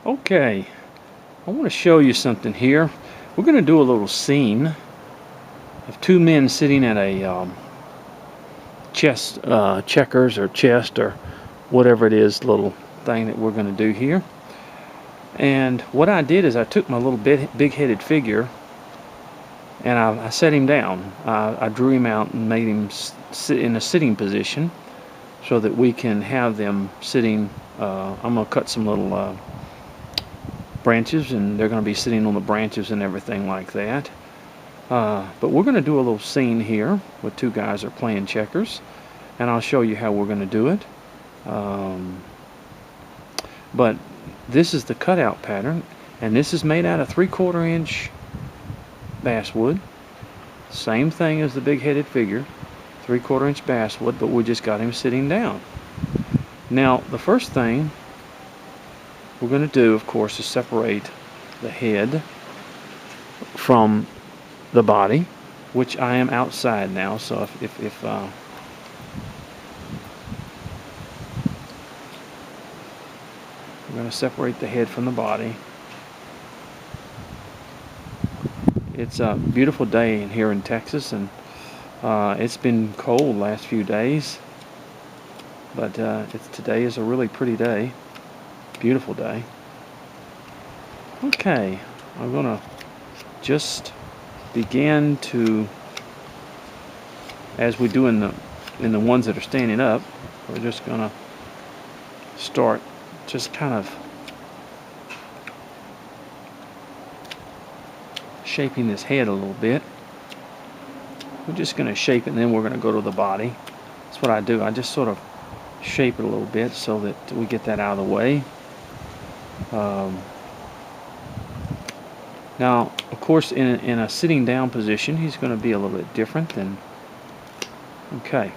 Okay, I want to show you something here. We're going to do a little scene of two men sitting at a chess checkers or chest or whatever it is, little thing that we're going to do here. And what I did is I took my little big-headed figure and I set him down. I drew him out and made him sit in a sitting position so that we can have them sitting. I'm going to cut some little branches, and they're going to be sitting on the branches and everything like that. But we're going to do a little scene here with two guys are playing checkers, and I'll show you how we're going to do it. But this is the cutout pattern, and this is made out of 3/4 inch basswood. Same thing as the big-headed figure, 3/4 inch basswood, but we just got him sitting down. Now, the first thing we're going to do, of course, is separate the head from the body, which I am outside now, so if we're going to separate the head from the body. It's a beautiful day in here in Texas, and it's been cold last few days, but today is a really pretty day, beautiful day. Okay, I'm going to just begin to, as we do in the ones that are standing up, we're just going to start just kind of shaping this head a little bit. We're just going to shape it, and then we're going to go to the body. That's what I do. I just sort of shape it a little bit so that we get that out of the way. Now, of course, in a sitting down position, he's going to be a little bit different than. Okay.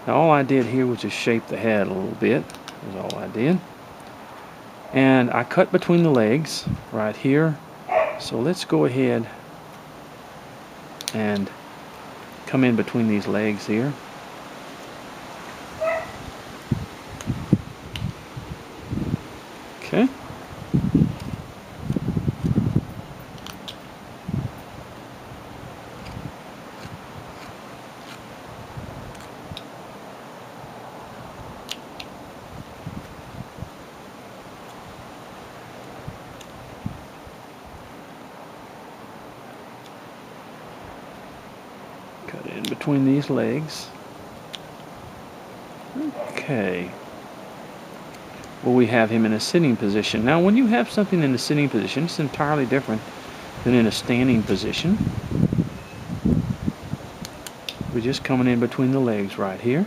Now, all I did here was just shape the head a little bit. That's all I did. And I cut between the legs right here. So let's go ahead and come in between these legs here. Okay. Cut in between these legs. Okay. Well, we have him in a sitting position. Now, when you have something in a sitting position, it's entirely different than in a standing position. We're just coming in between the legs right here.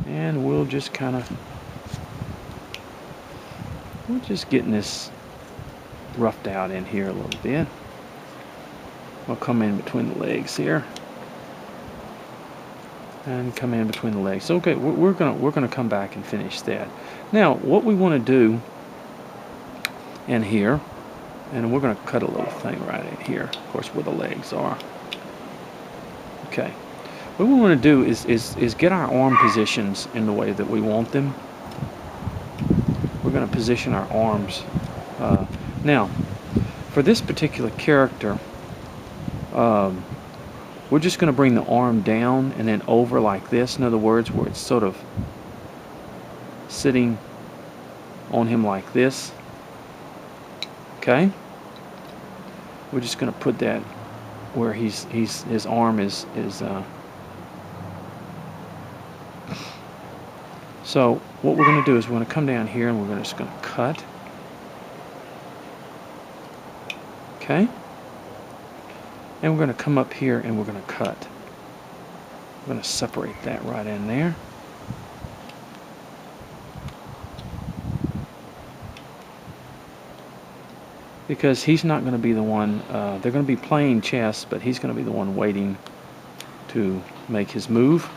And we'll just kind of, we're just getting this roughed out in here a little bit. We'll come in between the legs here. And come in between the legs. Okay, we're gonna come back and finish that. Now, what we want to do in here, and we're gonna cut a little thing right in here, of course, where the legs are. Okay, what we want to do is get our arm positions in the way that we want them. We're gonna position our arms. Now, for this particular character, we're just going to bring the arm down and then over like this. In other words, where it's sort of sitting on him like this. Okay? We're just going to put that where his arm is. So what we're going to do is we're going to come down here and we're just going to cut. Okay? And we're going to come up here and we're going to cut. We're going to separate that right in there. Because he's not going to be the one, they're going to be playing chess, but he's going to be the one waiting to make his move.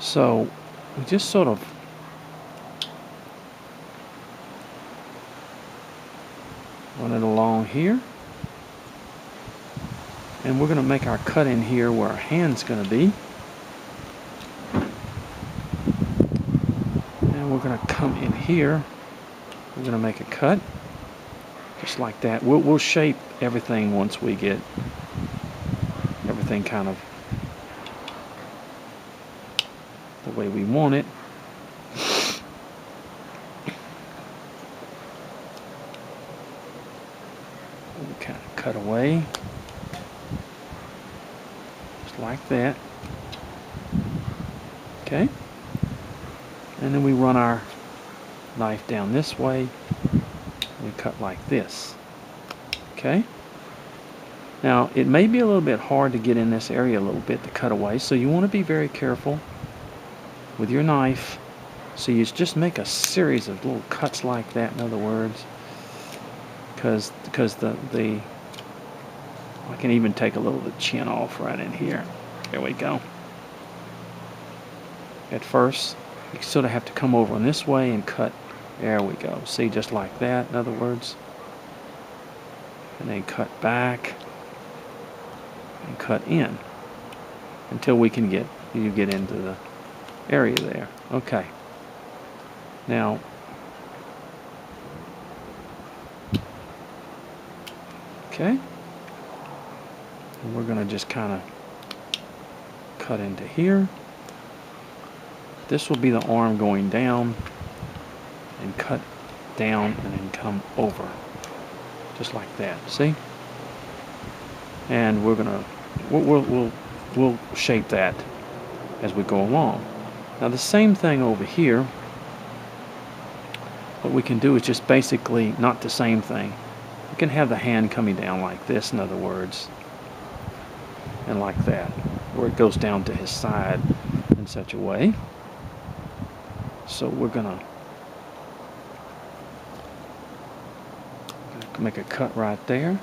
So we just sort of run it along here. And we're going to make our cut in here where our hand's going to be. And we're going to come in here. We're going to make a cut. Just like that. We'll shape everything once we get everything kind of the way we want it. We kind of cut away. Just like that. Okay. And then we run our knife down this way. We cut like this. Okay. Now it may be a little bit hard to get in this area a little bit to cut away, so you want to be very careful with your knife. So you just make a series of little cuts like that, in other words, because the I can even take a little of the chin off right in here. There we go. At first, you sort of have to come over in this way and cut. There we go. See, just like that, in other words. And then cut back and cut in until we can get into the area there. Okay. Now, okay. And we're going to just kind of cut into here. This will be the arm going down and cut down and then come over. Just like that. See? And we're going to we'll shape that as we go along. Now the same thing over here. What we can do is just basically not the same thing. We can have the hand coming down like this, in other words, and like that, where it goes down to his side in such a way. So we're gonna make a cut right there,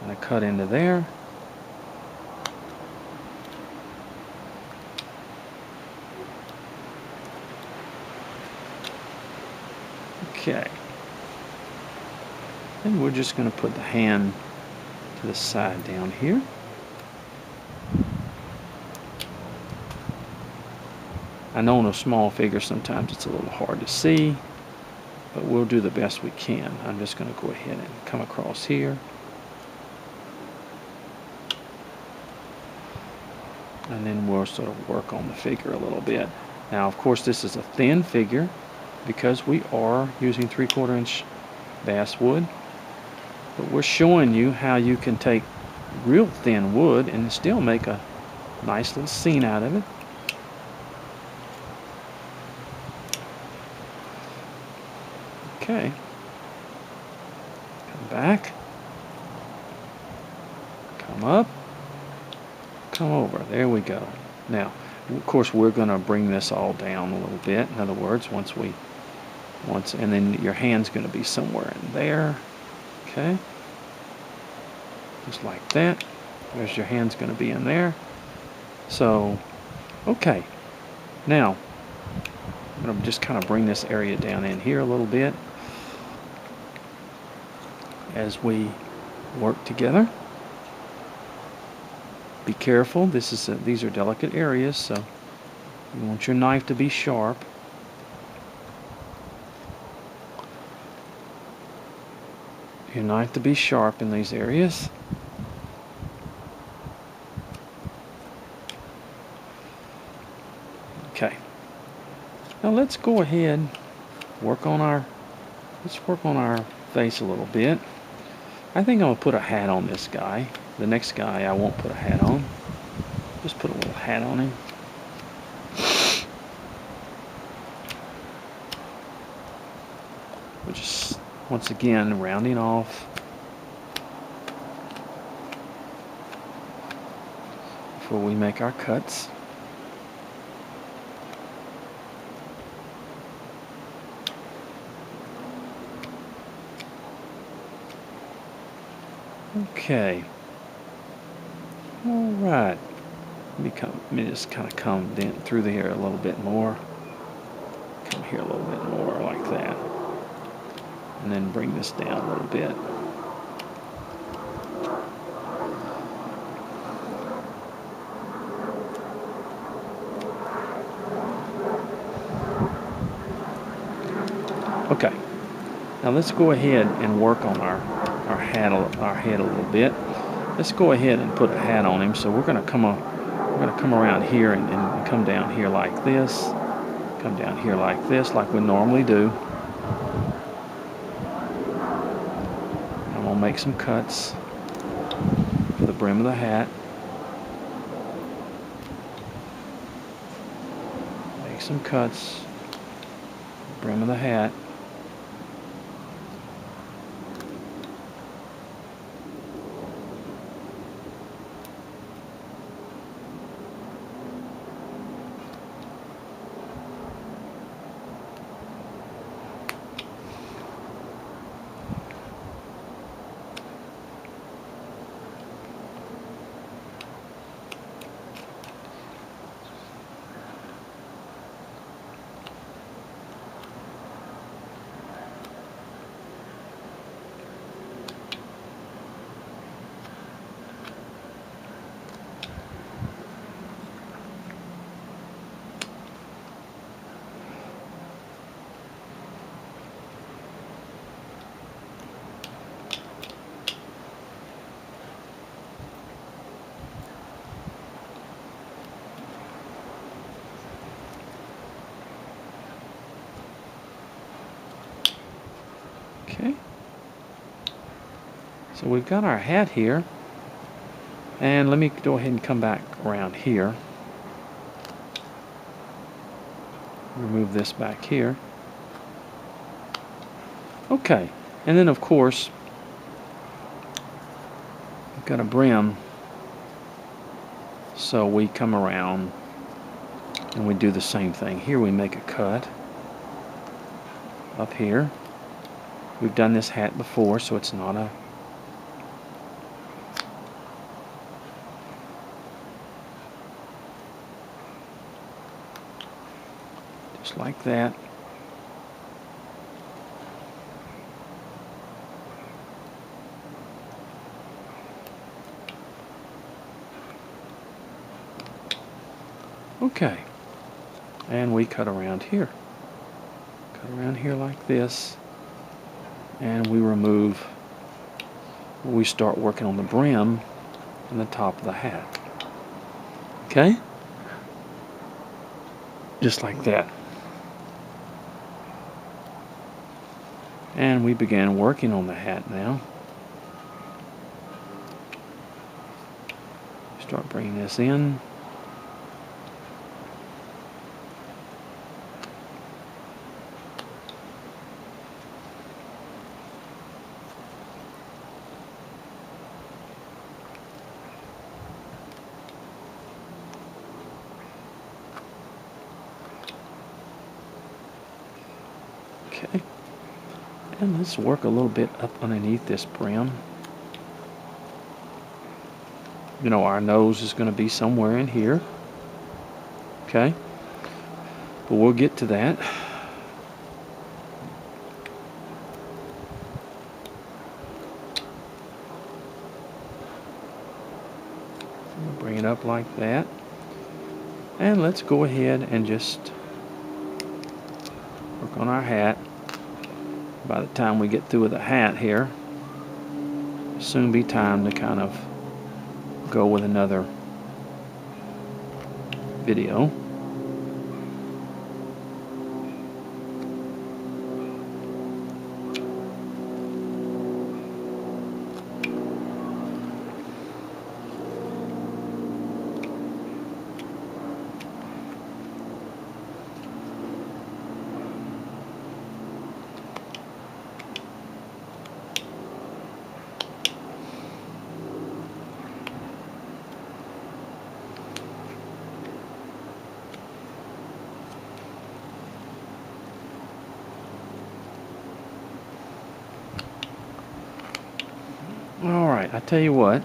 and a cut into there. Okay. And we're just going to put the hand to the side down here. I know on a small figure sometimes it's a little hard to see, but we'll do the best we can. I'm just going to go ahead and come across here. And then we'll sort of work on the figure a little bit. Now, of course, this is a thin figure because we are using 3/4 inch basswood. But we're showing you how you can take real thin wood and still make a nice little scene out of it. Okay. Come back. Come up. Come over. There we go. Now, of course, we're going to bring this all down a little bit. In other words, and then your hand's going to be somewhere in there. Okay. Just like that. There's your hand's going to be in there. So, okay. Now, I'm going to just kind of bring this area down in here a little bit as we work together. Be careful. These are delicate areas, so you want your knife to be sharp. Your knife to be sharp in these areas. Okay. Now let's go ahead work on our face a little bit. I think I'm gonna put a hat on this guy. The next guy I won't put a hat on. Just put a little hat on him. We're just once again rounding off before we make our cuts. Okay. All right. Let me just kind of come through here a little bit more. Come here a little bit more like that. And then bring this down a little bit. Now let's go ahead and work on our head a little bit. Let's go ahead and put a hat on him. So we're going to come around here and come down here like this. Come down here like this, like we normally do. I'm going to make some cuts for the brim of the hat. Make some cuts, brim of the hat. Okay, so we've got our hat here, and let me go ahead and come back around here. Remove this back here. Okay, and then of course we've got a brim, so we come around and we do the same thing. Here we make a cut up here. We've done this hat before, so it's not a just like that. Okay, and we cut around here. Cut around here like this. And we remove, we start working on the brim and the top of the hat. Okay? Just like that. And we began working on the hat now. Start bringing this in. Okay, and let's work a little bit up underneath this brim. You know, our nose is going to be somewhere in here. Okay, but we'll get to that. We'll bring it up like that. And let's go ahead and just work on our hat. By the time we get through with the hat here, it'll soon be time to kind of go with another video. Alright, I tell you what.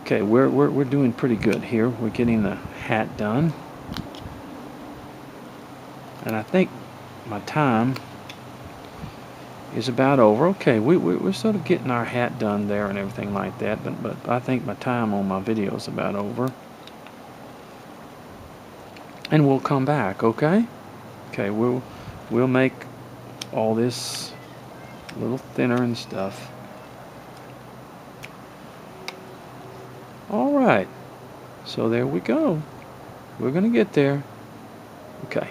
Okay, we're doing pretty good here. We're getting the hat done. And I think my time is about over. Okay, we're sort of getting our hat done there and everything like that, but I think my time on my video is about over. And we'll come back, okay? Okay, we'll make all this a little thinner and stuff. All right, so there we go. We're gonna get there. Okay.